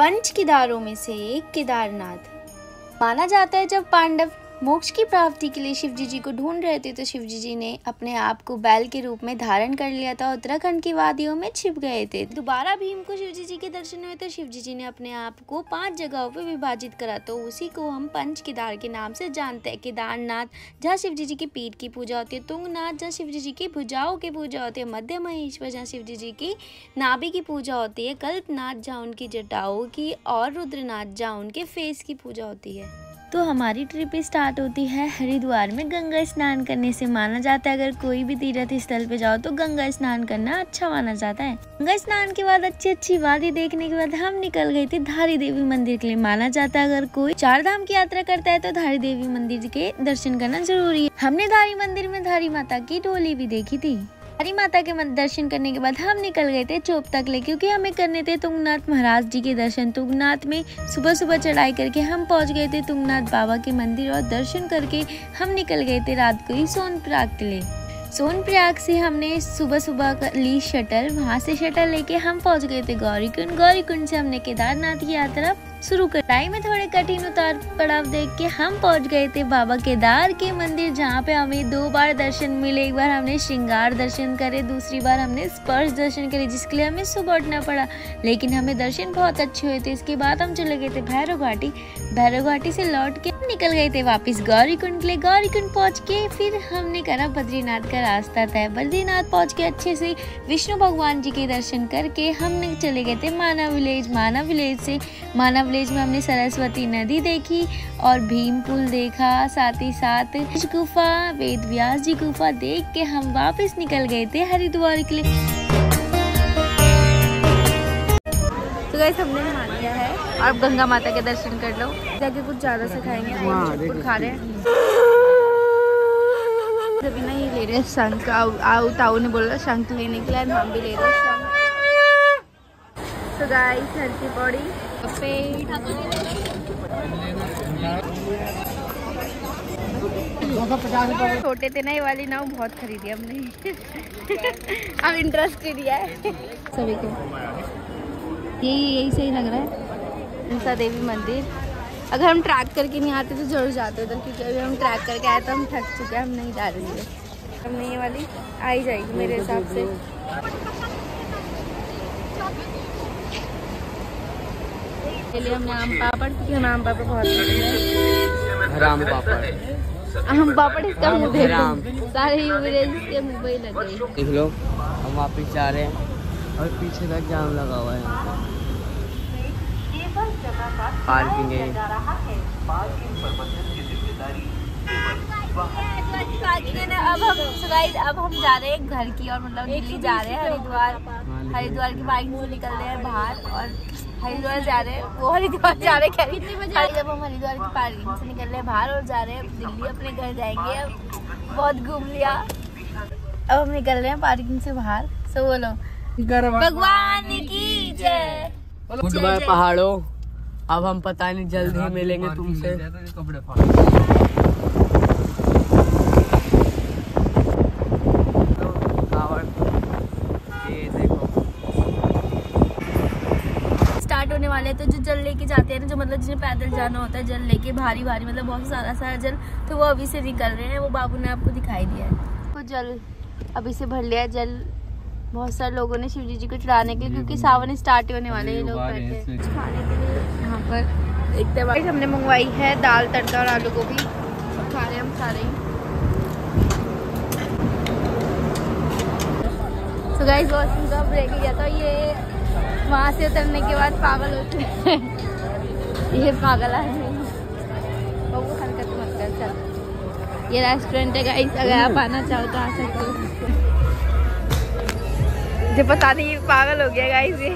पंच केदारों में से एक केदारनाथ। माना जाता है जब पांडव मोक्ष की प्राप्ति के लिए शिवजी जी को ढूंढ रहे थे तो शिवजी जी ने अपने आप को बैल के रूप में धारण कर लिया था, उत्तराखंड की वादियों में छिप गए थे। दोबारा भीम को शिवजी जी के दर्शन हुए तो शिवजी जी ने अपने आप को 5 जगहों पे विभाजित करा, तो उसी को हम पंच केदार के नाम से जानते हैं। केदारनाथ जहाँ शिवजी जी की पीठ की पूजा होती है, तुंगनाथ जहाँ शिवजी जी की भुजाओं की पूजा होती है, मध्य महेश्वर जहाँ शिवजी जी की नाभि की पूजा होती है, कल्पनाथ जहाँ उनकी जटाओं की, और रुद्रनाथ जहाँ उनके फेस की पूजा होती है। तो हमारी ट्रिप स्टार्ट होती है हरिद्वार में गंगा स्नान करने से। माना जाता है अगर कोई भी तीर्थ स्थल पे जाओ तो गंगा स्नान करना अच्छा माना जाता है। गंगा स्नान के बाद अच्छी वादी देखने के बाद हम निकल गए थे धारी देवी मंदिर के लिए। माना जाता है अगर कोई 4 धाम की यात्रा करता है तो धारी देवी मंदिर के दर्शन करना जरूरी है। हमने धारी मंदिर में धारी माता की डोली भी देखी थी। धारी माता के दर्शन करने के बाद हम निकल गए थे चोप तक ले, क्योंकि हमें करने थे तुंगनाथ महाराज जी के दर्शन। तुंगनाथ में सुबह चढ़ाई करके हम पहुंच गए थे तुंगनाथ बाबा के मंदिर, और दर्शन करके हम निकल गए थे रात को ही सोनप्रयाग के लिए। सोनप्रयाग से हमने सुबह ली शटल, वहां से शटल लेके हम पहुंच गए थे गौरीकुंड। गौरीकुंड से हमने केदारनाथ की यात्रा शुरू कर। राय में थोड़े कठिन उतार पड़ाव देख के हम पहुंच गए थे बाबा केदार के मंदिर, जहाँ पे हमें 2 बार दर्शन मिले। एक बार हमने श्रृंगार दर्शन करे, दूसरी बार हमने स्पर्श दर्शन करे, जिसके लिए हमें सुबह उठना पड़ा, लेकिन हमें दर्शन बहुत अच्छे हुए थे। इसके बाद हम चले गए थे भैरव घाटी। भैरव घाटी से लौट के निकल गए थे वापस गौरीकुंड के लिए। गौरीकुंड पहुँच के फिर हमने करा बद्रीनाथ का रास्ता तय। बद्रीनाथ पहुँच के अच्छे से विष्णु भगवान जी के दर्शन करके हमने चले गए थे माना विलेज। माना विलेज में हमने सरस्वती नदी देखी और भीम पुल देखा, साथ ही साथ गुफा, वेद व्यास जी गुफा देख के हम वापस निकल गए थे हरिद्वार के लिए। तो गाइस हमने नहा लिया है, अब गंगा माता के दर्शन कर लो। जाके कुछ ज्यादा से खाएंगे, कुछ खा रहे हैं। अभी ना ये ले रहे हैं शंख, ताऊ ने बोला शंख लेने के लिए, हम भी ले रहे हैं शंख। तो गाइस हर की पौड़ी छोटे थे ना, ये वाली नाव बहुत खरीदी हमने। अब इंटरेस्टेड है सभी को, यही सही लग रहा है। इंसा देवी मंदिर अगर हम ट्रैक करके नहीं आते तो जरूर जाते उधर, क्योंकि अभी हम ट्रैक करके आए तो हम थक चुके हैं, हम नहीं जा रहे हैं। हमने ये वाली आ ही जाएगी मेरे हिसाब से। लिए हमने आम पापड़, क्योंकि हमें आम पापड़ बहुत पसंद है। राम पापड़, आम पापड़ इसका मुँह देखो, सारे यूवरेज इसके मुँह पे ही लग गए। देख लो हम वापिस जा रहे हैं और पीछे तक जाम लगा हुआ है। पार्किंग है, अब हम जा रहे हैं घर की और मतलब दिल्ली जा रहे हैं हरिद्वार की बाइक से निकल रहे हैं बाहर, और हरिद्वार जा रहे हैं, वो हरिद्वार जा रहे हैं। कितने बजे जब हम हरिद्वार की पार्किंग से निकल रहे हैं बाहर और जा रहे हैं दिल्ली, अपने घर जाएंगे। अब बहुत घूम लिया, अब हम निकल रहे हैं पार्किंग से बाहर। सो बोलो भगवान की जय। गुड बाय पहाड़ों, अब हम पता नहीं जल्द ही मिलेंगे तुमसे। होने वाले तो जो जल लेके जाते हैं ना, जो मतलब जिन्हें पैदल जाना होता है जल लेके, भारी मतलब बहुत सारा जल, तो वो अभी से निकल रहे हैं। वो बाबू ने आपको दिखाई दिया है, वो जल अभी से भर लिया है। जल बहुत सारे लोगों ने शिवजी जी को चढ़ाने के लिए, क्योंकि सावन स्टार्ट होने वाले हैं, लोग बैठे खाने के लिए यहाँ पर। एकदम हमने मंगवाई है दाल तड़का और आलू गोभी, खा रहे हैं हम सारे ही। तो गाइस बहुत का ब्रेक किया था, ये वहाँ से उतरने के बाद पागल होते हैं। ये पागल आदमी, वो हरकत मत कर। चल ये रेस्टोरेंट है गाइस, अगर आप आना चाहो तो आ सकते हो। मुझे पता नहीं पागल हो गया गाइस ये।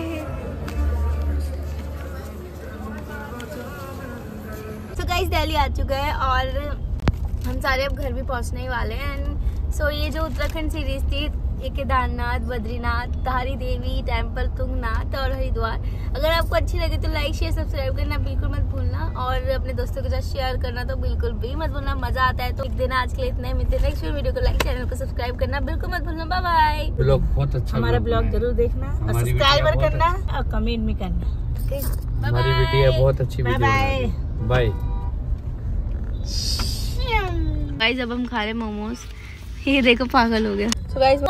तो गाइस दिल्ली आ चुका है और हम सारे अब घर भी पहुँचने ही वाले हैं। सो ये जो उत्तराखंड सीरीज थी, ये केदारनाथ, बद्रीनाथ, धारी देवी टेम्पल, तुंगनाथ और हरिद्वार, अगर आपको अच्छी लगे तो लाइक शेयर सब्सक्राइब करना बिल्कुल मत भूलना, और अपने दोस्तों के साथ शेयर करना तो बिल्कुल भी मत भूलना। मजा आता है तो एक दिन आज के लिए इतना ही, मिलते हैं नेक्स्ट वीडियो को। लाइक, चैनल को सब्सक्राइब करना बिल्कुल मत भूलना। Bye bye. ब्लॉग बहुत अच्छा, हमारा ब्लॉग जरूर देखना और सब्सक्राइब करना और कमेंट भी करना। हमारी बेटी है, बहुत अच्छी वीडियो। बाय। गाइस अब हम खा रहे मोमोज। ये देखो पागल हो गया। So guys,